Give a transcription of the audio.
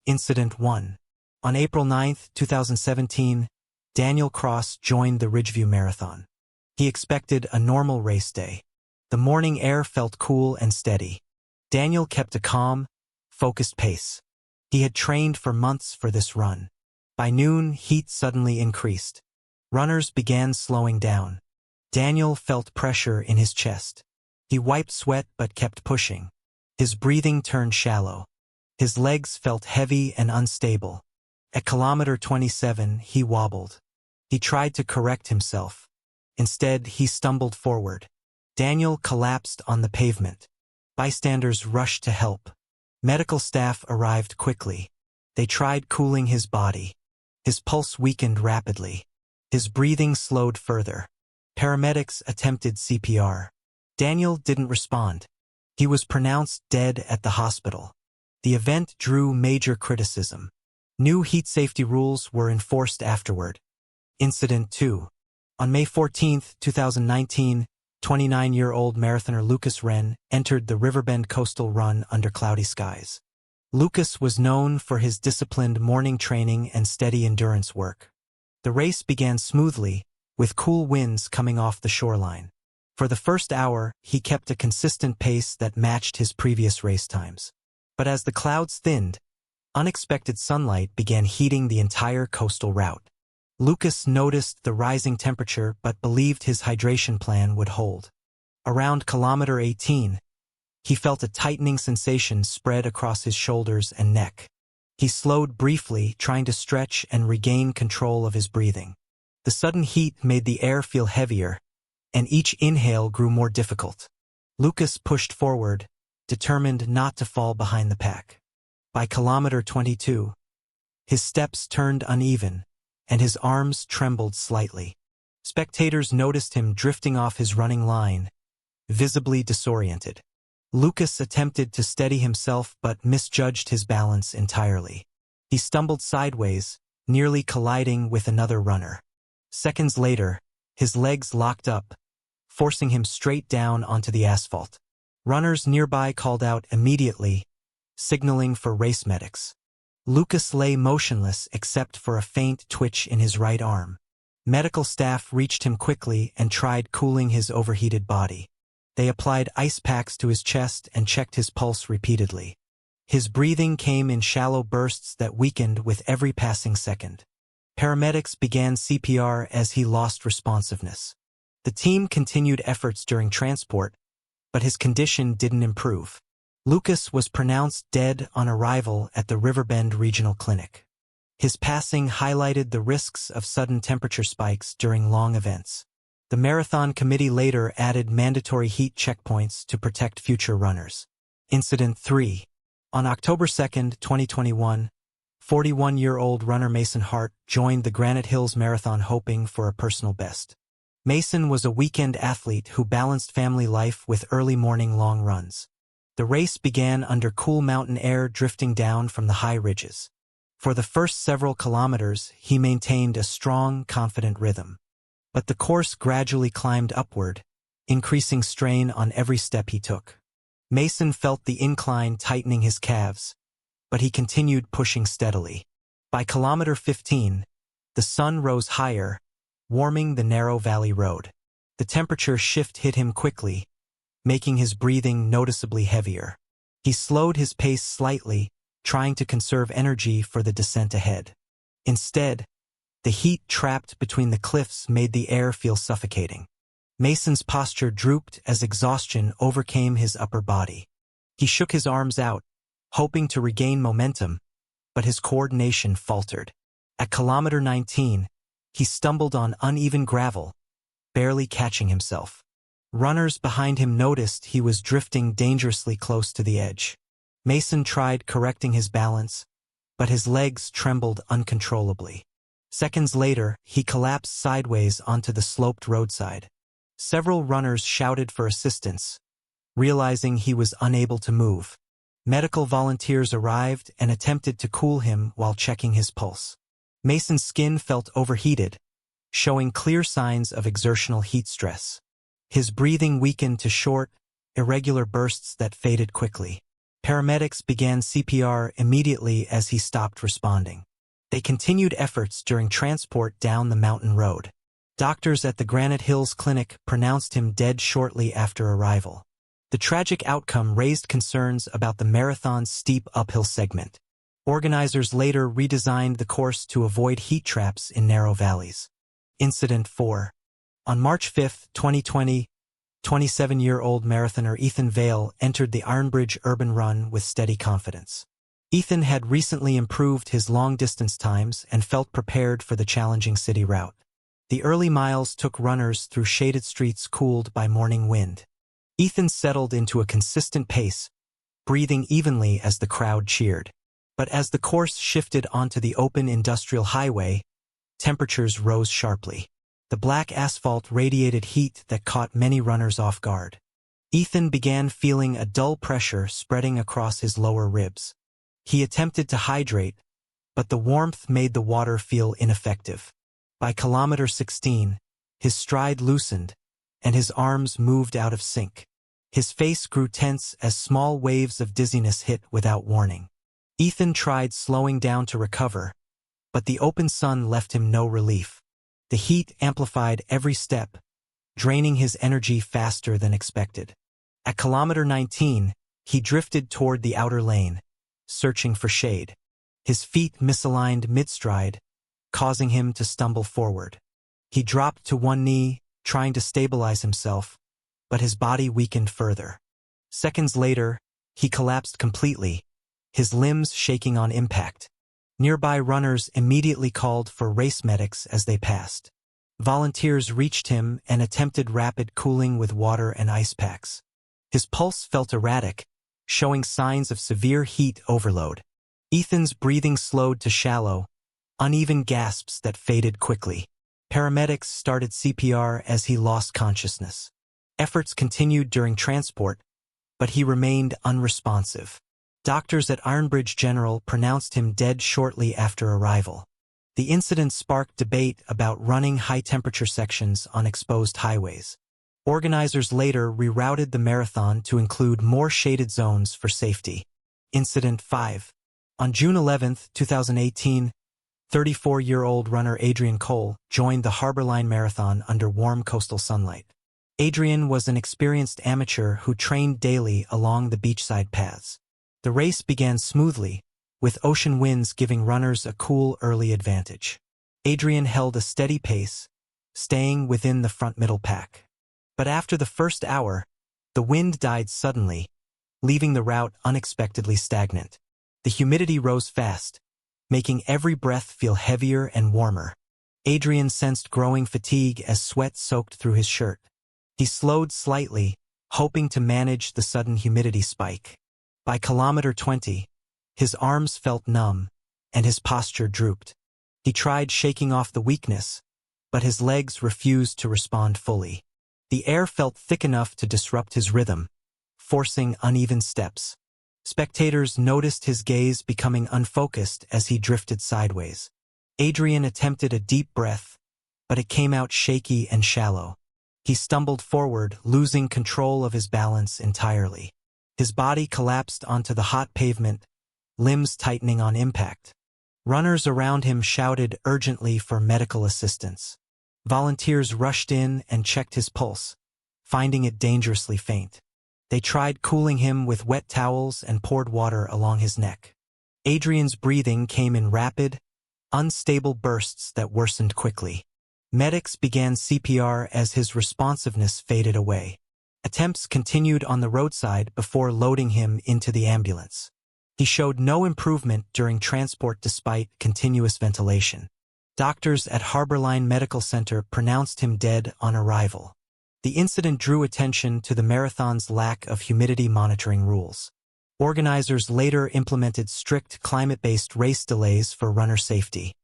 Incident 1. On April 9, 2017, Daniel Kross joined the Ridgeview Marathon. He expected a normal race day. The morning air felt cool and steady. Daniel kept a calm, focused pace. He had trained for months for this run. By noon, heat suddenly increased. Runners began slowing down. Daniel felt pressure in his chest. He wiped sweat but kept pushing. His breathing turned shallow. His legs felt heavy and unstable. At kilometer 27, he wobbled. He tried to correct himself. Instead, he stumbled forward. Daniel collapsed on the pavement. Bystanders rushed to help. Medical staff arrived quickly. They tried cooling his body. His pulse weakened rapidly. His breathing slowed further. Paramedics attempted CPR. Daniel didn't respond. He was pronounced dead at the hospital. The event drew major criticism. New heat safety rules were enforced afterward. Incident 2. On May 14, 2019, 29-year-old marathoner Renn entered the Riverbend coastal run under cloudy skies. Lucas was known for his disciplined morning training and steady endurance work. The race began smoothly, with cool winds coming off the shoreline. For the first hour, he kept a consistent pace that matched his previous race times. But as the clouds thinned, unexpected sunlight began heating the entire coastal route. Lucas noticed the rising temperature but believed his hydration plan would hold. Around kilometer 18, he felt a tightening sensation spread across his shoulders and neck. He slowed briefly, trying to stretch and regain control of his breathing. The sudden heat made the air feel heavier, and each inhale grew more difficult. Lucas pushed forward, determined not to fall behind the pack. By kilometer 22, his steps turned uneven, and his arms trembled slightly. Spectators noticed him drifting off his running line, visibly disoriented. Lucas attempted to steady himself but misjudged his balance entirely. He stumbled sideways, nearly colliding with another runner. Seconds later, his legs locked up, forcing him straight down onto the asphalt. Runners nearby called out immediately, signaling for race medics. Lucas lay motionless except for a faint twitch in his right arm. Medical staff reached him quickly and tried cooling his overheated body. They applied ice packs to his chest and checked his pulse repeatedly. His breathing came in shallow bursts that weakened with every passing second. Paramedics began CPR as he lost responsiveness. The team continued efforts during transport, but his condition didn't improve. Lucas was pronounced dead on arrival at the Riverbend Regional Clinic. His passing highlighted the risks of sudden temperature spikes during long events. The marathon committee later added mandatory heat checkpoints to protect future runners. Incident 3. On October 2, 2021, 41-year-old runner Mason Hart joined the Granite Hills Marathon hoping for a personal best. Mason was a weekend athlete who balanced family life with early morning long runs. The race began under cool mountain air drifting down from the high ridges. For the first several kilometers, he maintained a strong, confident rhythm. But the course gradually climbed upward, increasing strain on every step he took. Mason felt the incline tightening his calves, but he continued pushing steadily. By kilometer 15, the sun rose higher, warming the narrow valley road. The temperature shift hit him quickly, making his breathing noticeably heavier. He slowed his pace slightly, trying to conserve energy for the descent ahead. Instead, the heat trapped between the cliffs made the air feel suffocating. Mason's posture drooped as exhaustion overcame his upper body. He shook his arms out, hoping to regain momentum, but his coordination faltered. At kilometer 19, he stumbled on uneven gravel, barely catching himself. Runners behind him noticed he was drifting dangerously close to the edge. Mason tried correcting his balance, but his legs trembled uncontrollably. Seconds later, he collapsed sideways onto the sloped roadside. Several runners shouted for assistance, realizing he was unable to move. Medical volunteers arrived and attempted to cool him while checking his pulse. Mason's skin felt overheated, showing clear signs of exertional heat stress. His breathing weakened to short, irregular bursts that faded quickly. Paramedics began CPR immediately as he stopped responding. They continued efforts during transport down the mountain road. Doctors at the Granite Hills Clinic pronounced him dead shortly after arrival. The tragic outcome raised concerns about the marathon's steep uphill segment. Organizers later redesigned the course to avoid heat traps in narrow valleys. Incident 4. On March 5, 2020, 27-year-old marathoner Ethan Vale entered the Ironbridge urban run with steady confidence. Ethan had recently improved his long-distance times and felt prepared for the challenging city route. The early miles took runners through shaded streets cooled by morning wind. Ethan settled into a consistent pace, breathing evenly as the crowd cheered. But as the course shifted onto the open industrial highway, temperatures rose sharply. The black asphalt radiated heat that caught many runners off guard. Ethan began feeling a dull pressure spreading across his lower ribs. He attempted to hydrate, but the warmth made the water feel ineffective. By kilometer 16, his stride loosened, and his arms moved out of sync. His face grew tense as small waves of dizziness hit without warning. Ethan tried slowing down to recover, but the open sun left him no relief. The heat amplified every step, draining his energy faster than expected. At kilometer 19, he drifted toward the outer lane, searching for shade. His feet misaligned mid-stride, causing him to stumble forward. He dropped to one knee, trying to stabilize himself, but his body weakened further. Seconds later, he collapsed completely, his limbs shaking on impact. Nearby runners immediately called for race medics as they passed. Volunteers reached him and attempted rapid cooling with water and ice packs. His pulse felt erratic, showing signs of severe heat overload. Ethan's breathing slowed to shallow, uneven gasps that faded quickly. Paramedics started CPR as he lost consciousness. Efforts continued during transport, but he remained unresponsive. Doctors at Ironbridge General pronounced him dead shortly after arrival. The incident sparked debate about running high-temperature sections on exposed highways. Organizers later rerouted the marathon to include more shaded zones for safety. Incident 5. On June 11, 2018, 34-year-old runner Adrian joined the Harborline Marathon under warm coastal sunlight. Adrian was an experienced amateur who trained daily along the beachside paths. The race began smoothly, with ocean winds giving runners a cool early advantage. Adrian held a steady pace, staying within the front-middle pack. But after the first hour, the wind died suddenly, leaving the route unexpectedly stagnant. The humidity rose fast, making every breath feel heavier and warmer. Adrian sensed growing fatigue as sweat soaked through his shirt. He slowed slightly, hoping to manage the sudden humidity spike. By kilometer 20, his arms felt numb, and his posture drooped. He tried shaking off the weakness, but his legs refused to respond fully. The air felt thick enough to disrupt his rhythm, forcing uneven steps. Spectators noticed his gaze becoming unfocused as he drifted sideways. Adrian attempted a deep breath, but it came out shaky and shallow. He stumbled forward, losing control of his balance entirely. His body collapsed onto the hot pavement, limbs tightening on impact. Runners around him shouted urgently for medical assistance. Volunteers rushed in and checked his pulse, finding it dangerously faint. They tried cooling him with wet towels and poured water along his neck. Adrian's breathing came in rapid, unstable bursts that worsened quickly. Medics began CPR as his responsiveness faded away. Attempts continued on the roadside before loading him into the ambulance. He showed no improvement during transport despite continuous ventilation. Doctors at Harborline Medical Center pronounced him dead on arrival. The incident drew attention to the marathon's lack of humidity monitoring rules. Organizers later implemented strict climate-based race delays for runner safety.